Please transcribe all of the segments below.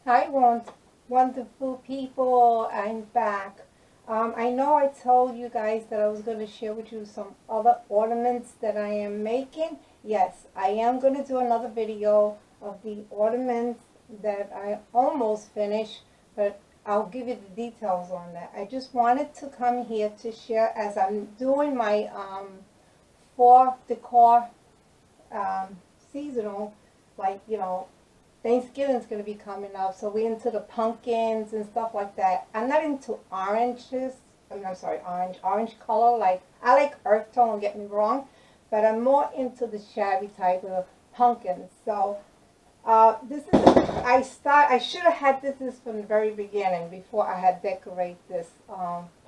Hi, wonderful people. I'm back. I know I told you guys that I was going to share with you some other ornaments that I am making. Yes, I am going to do another video of the ornaments that I almost finished, but I'll give you the details on that. I just wanted to come here to share as I'm doing my for decor seasonal, like, Thanksgiving's going to be coming up, so we're into the pumpkins and stuff like that. I'm not into oranges. I'm sorry, orange color. Like, I like earth tone, don't get me wrong, but I'm more into the shabby type of pumpkins. So this is I should have had this from the very beginning before I had decorated this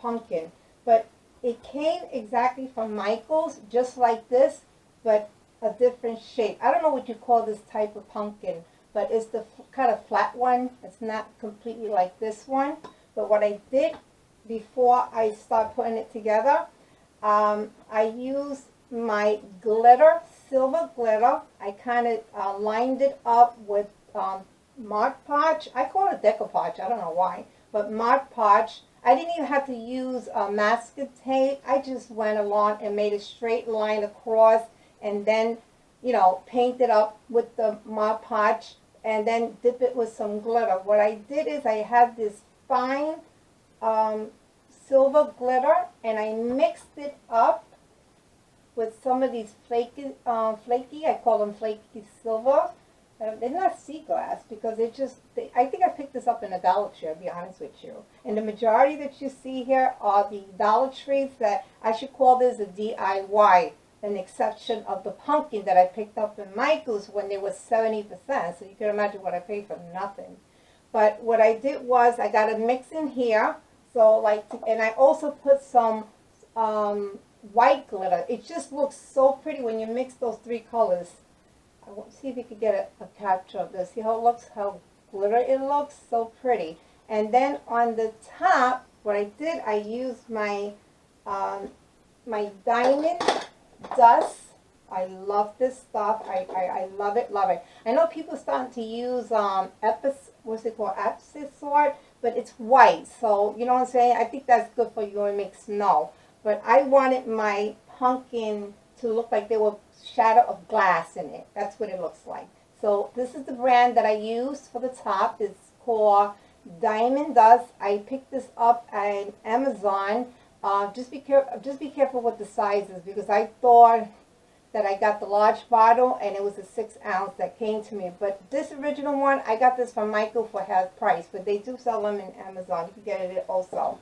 pumpkin, but it came exactly from Michael's, just like this, but a different shape. I don't know what you call this type of pumpkin, but it's the kind of flat one. It's not completely like this one. But what I did before I start putting it together, I used my glitter, silver glitter. I kind of lined it up with Mod Podge. I call it decoupage. I don't know why, but Mod Podge. I didn't even have to use masking tape. I just went along and made a straight line across, and then, paint it up with the Mod Podge, and then dip it with some glitter. What I did is I had this fine silver glitter, and I mixed it up with some of these flaky, I call them flaky silver. They're not sea glass because I think I picked this up in a Dollar Tree, I'll be honest with you. And the majority that you see here are the Dollar Trees that I should call this a DIY, an exception of the pumpkin that I picked up in Michael's when they were 70%. So you can imagine what I paid for nothing. But what I did was I got a mix in here. So and I also put some white glitter. It just looks so pretty when you mix those three colors. I want to see if you could get a capture of this. See how it looks, how glitter it looks, so pretty. And then on the top, what I did, I used my my diamond dust. I love this stuff. I love it, love it. I know people starting to use what's it called, accessoire, but it's white. So you know what I'm saying. I think that's good for you and make snow. But I wanted my pumpkin to look like there were shadow of glass in it. That's what it looks like. So this is the brand that I used for the top. It's called Diamond Dust. I picked this up on Amazon. Just be careful with the sizes, because I thought that I got the large bottle and it was a 6 ounce that came to me. But this original one, I got this from Michael for half price, but they do sell them in Amazon. You can get it also.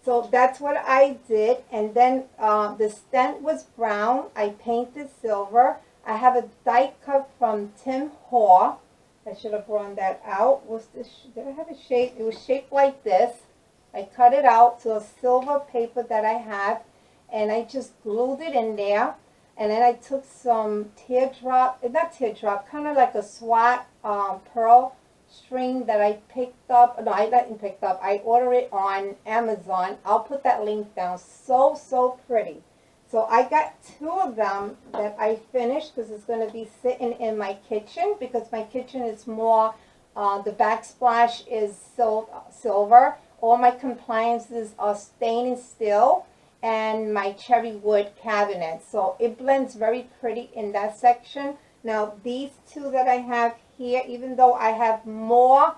So that's what I did. And then the stent was brown. I painted silver. I have a die cut from Tim Hall. I should have brought that out. Was this? Did I have a shape? It was shaped like this. I cut it out to a silver paper that I have, and I just glued it in there. And then I took some kind of like a swat pearl string that I picked up. No, I didn't pick up. I ordered it on Amazon. I'll put that link down. So pretty. So I got 2 of them that I finished, because it's going to be sitting in my kitchen, because my kitchen is more, the backsplash is silver. All my appliances are stained steel, and my cherry wood cabinet. So it blends very pretty in that section. Now these 2 that I have here, even though I have more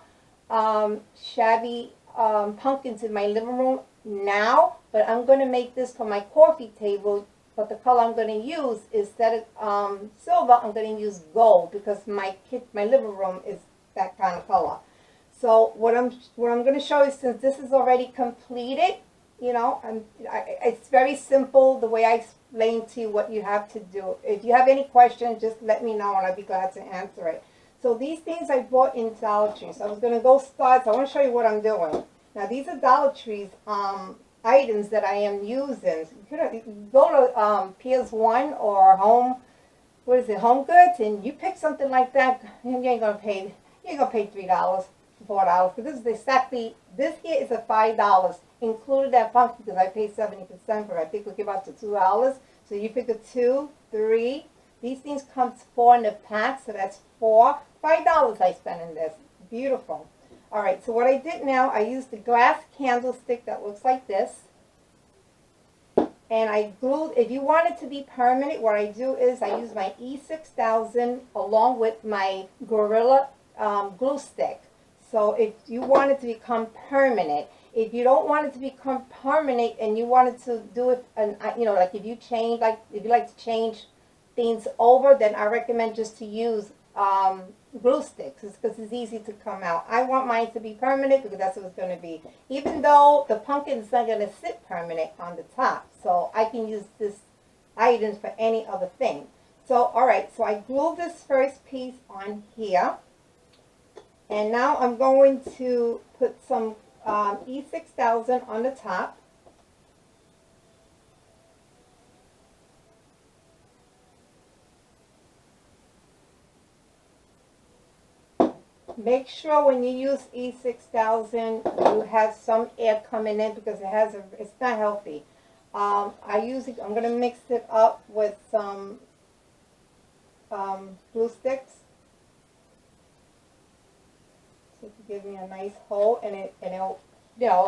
shabby pumpkins in my living room now, but I'm going to make this for my coffee table. But the color I'm going to use, instead of silver, I'm going to use gold, because my living room is that kind of color. So what I'm going to show you, since this is already completed, it's very simple the way I explain to you what you have to do. If you have any questions, just let me know and I'll be glad to answer it. So these things I bought in Dollar Tree. So I was going to go start. So I want to show you what I'm doing. Now these are Dollar Tree's items that I am using. You go to Piers 1 or Home Goods, and you pick something like that, and you ain't gonna pay $3, $4, because this here is a $5, included that pumpkin, because I paid 70% for it. I think we'll give out to $2. So you pick a 2, 3. These things comes 4 in a pack, so that's $5 I spent in this. Beautiful. All right, so what I did now, I used the glass candlestick that looks like this. And I glued, if you want it to be permanent, what I do is I use my E6000 along with my Gorilla glue stick. So if you want it to become permanent, if you don't want it to become permanent and you wanted to do it, and you know, like if you change, like if you like to change things over, then I recommend just to use glue sticks because it's easy to come out. I want mine to be permanent because that's what it's going to be. Even though the pumpkin is not going to sit permanent on the top, so I can use this item for any other thing. So all right, so I glued this first piece on here, and now I'm going to put some E6000 on the top. Make sure when you use E6000 you have some air coming in because it's not healthy. I'm going to mix it up with some glue sticks so to give me a nice hole, and it'll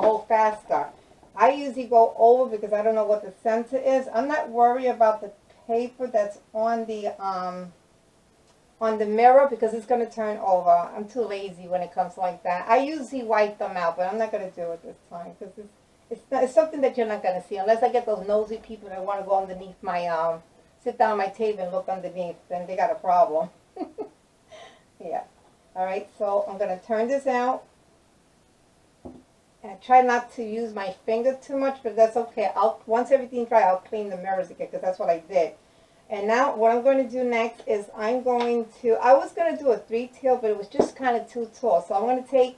hold faster. I usually go over because I don't know what the center is. I'm not worried about the paper that's on the mirror because it's going to turn over. I'm too lazy when it comes like that. I usually wipe them out, but I'm not going to do it this time because it's something that you're not going to see unless I get those nosy people that want to go underneath my sit down at my table and look underneath. Then they got a problem. Yeah. All right. So I'm going to turn this out. And I try not to use my finger too much, but that's okay. Once everything's dry, I'll clean the mirrors again because that's what I did. And now what I'm going to do next is I was going to do a 3-tail, but it was just kind of too tall. So I'm going to take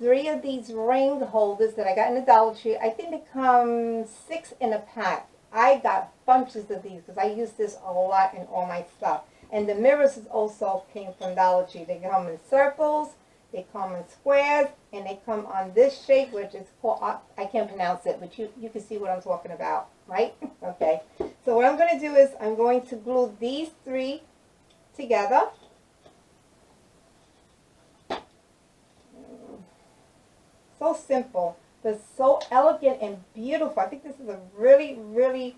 3 of these ring holders that I got in the Dollar Tree. I think they come 6 in a pack. I got bunches of these because I use this a lot in all my stuff. And the mirrors also came from Dollar Tree. They come in circles, they come in squares, and they come on this shape, which is called, I can't pronounce it, but you can see what I'm talking about, right? Okay. So what I'm going to do is I'm going to glue these 3 together. So simple, but so elegant and beautiful. I think this is a really, really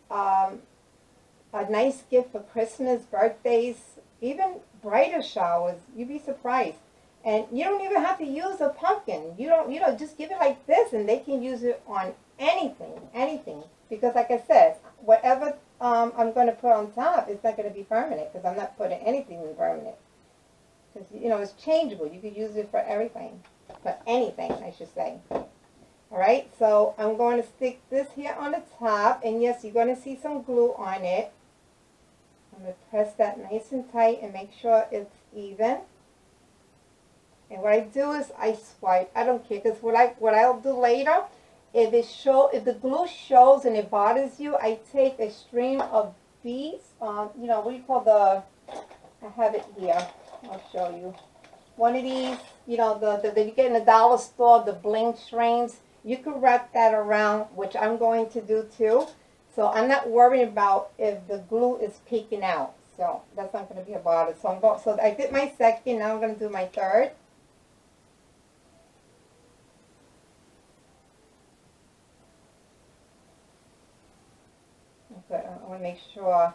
a nice gift for Christmas, birthdays, even brighter showers. You'd be surprised. And you don't even have to use a pumpkin. You don't, just give it like this and they can use it on anything. Because like I said, whatever I'm going to put on top, it's not going to be permanent because I'm not putting anything in permanent. Because, it's changeable. You could use it for everything. For anything, I should say. Alright, so I'm going to stick this here on the top. And yes, you're going to see some glue on it. I'm going to press that nice and tight and make sure it's even. And what I do is I swipe. I don't care because what I'll do later, if the glue shows and it bothers you, I take a stream of beads. What do you call I have it here. I'll show you. One of these, that you get in the dollar store, the bling strings. You could wrap that around, which I'm going to do too. So I'm not worried about if the glue is peeking out. So that's not going to be a bother. So I did my second. Now I'm going to do my third. But I want to make sure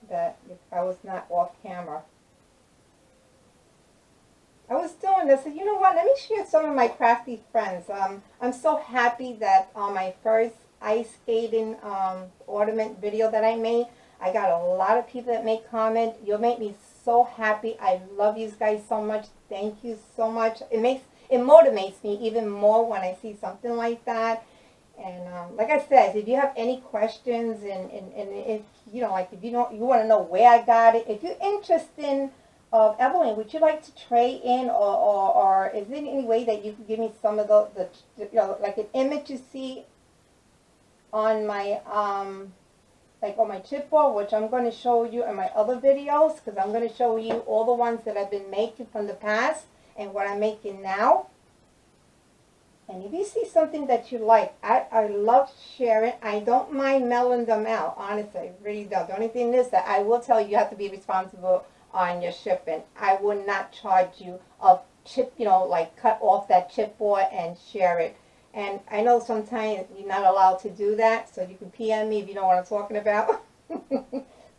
that if I was not off camera. I was doing this, and you know what? Let me share some of my crafty friends. I'm so happy that on my first ice skating ornament video that I made, I got a lot of people that make comment. You'll make me so happy. I love you guys so much. Thank you so much. It motivates me even more when I see something like that. And like I said, if you have any questions and if you want to know where I got it, if you're interested of Evelyn, would you like to trade in or is there any way that you could give me some of the like an image you see on my like on my chipboard, which I'm going to show you in my other videos because I'm going to show you all the ones that I've been making from the past and what I'm making now. And if you see something that you like, I love sharing. I don't mind mailing them out, honestly. I really don't. The only thing is that I will tell you, you have to be responsible on your shipping. I will not charge you a chip, you know, like cut off that chipboard and share it. And I know sometimes you're not allowed to do that, so you can PM me if you know what I'm talking about.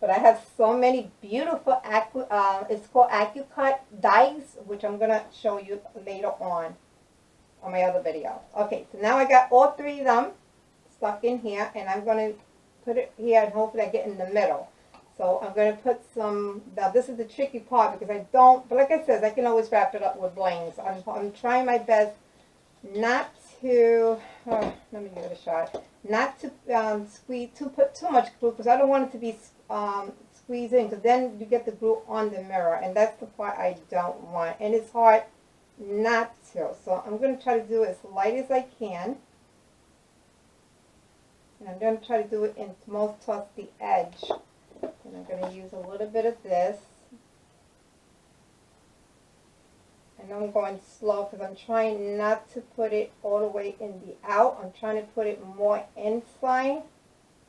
But I have so many beautiful, it's called AccuCut dies, which I'm going to show you later on my other video. Okay, so now I got all three of them stuck in here, and I'm going to put it here, and hopefully I get in the middle. So I'm going to put some, now this is the tricky part because I don't, but like I said, I can always wrap it up with blings. I'm trying my best not to, let me give it a shot, not to put too much glue, because I don't want it to be squeezed in, because then you get the glue on the mirror, and that's the part I don't want, and it's hard not to. So I'm going to try to do it as light as I can, and I'm going to try to do it in most towards the edge, and I'm going to use a little bit of this. I know I'm going slow because I'm trying not to put it all the way in the out. I'm trying to put it more inside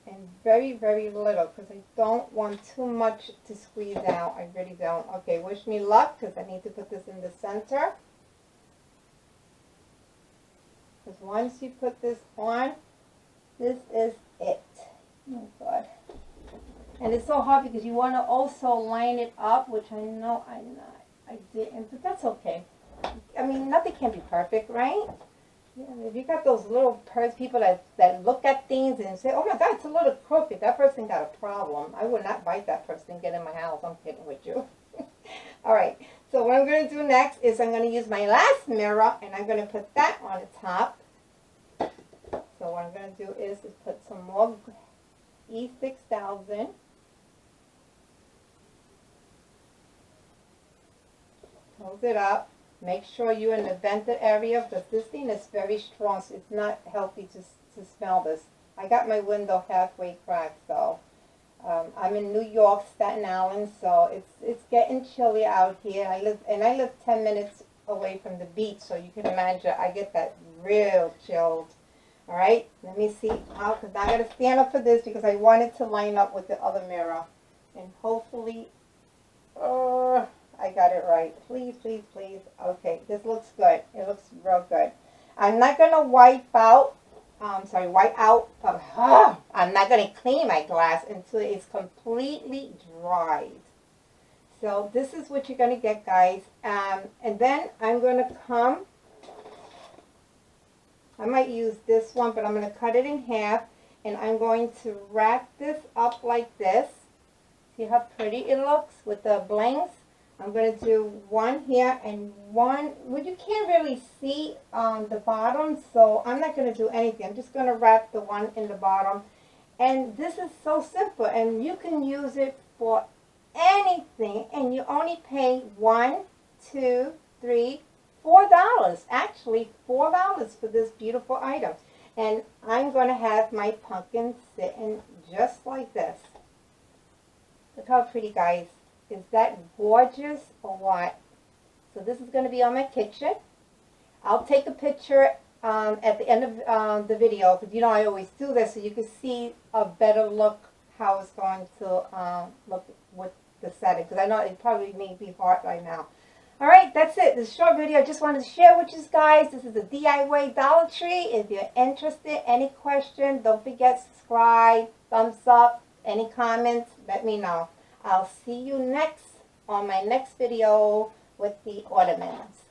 and very, very little because I don't want too much to squeeze out. I really don't. Okay, wish me luck because I need to put this in the center. Because once you put this on, this is it. Oh, God. And it's so hard because you want to also line it up, which I know I'm not. I didn't, but that's okay. I mean, nothing can be perfect, right? Yeah, if you got those little people that look at things and say, oh my God, it's a little crooked, that person got a problem. I would not bite that person and get in my house. I'm kidding with you. All right, so what I'm going to do next is I'm going to use my last mirror, and I'm going to put that on the top. So what I'm going to do is put some more E6000. Close it up. Make sure you're in the vented area because this thing is very strong, so it's not healthy to smell this. I got my window halfway cracked, so I'm in New York, Staten Island, so it's getting chilly out here. I live 10 minutes away from the beach, so you can imagine I get that real chilled. All right, let me see how, because I got to stand up for this because I want it to line up with the other mirror, and hopefully, I got it right. Please, please, please. Okay, this looks good. It looks real good. I'm not going to wipe out, I'm not going to clean my glass until it's completely dried. So this is what you're going to get, guys. And then I'm going to come, I might use this one, but I'm going to cut it in half, and I'm going to wrap this up like this. See how pretty it looks with the blings? I'm going to do one here and one, well, you can't really see the bottom, so I'm not going to do anything. I'm just going to wrap the one in the bottom. And this is so simple, and you can use it for anything, and you only pay $1, $2, $3, $4. Actually, $4 for this beautiful item. And I'm going to have my pumpkin sitting just like this. Look how pretty, guys. Is that gorgeous or what? So this is going to be on my kitchen. I'll take a picture at the end of the video, because you know I always do this, so you can see a better look how it's going to look with the setting, because I know it probably may be hard right now. All right, that's it. This short video I just wanted to share with you guys. This is a DIY Dollar Tree. If you're interested, any question, don't forget subscribe, thumbs up, any comments, let me know. I'll see you next on my next video with the ornaments.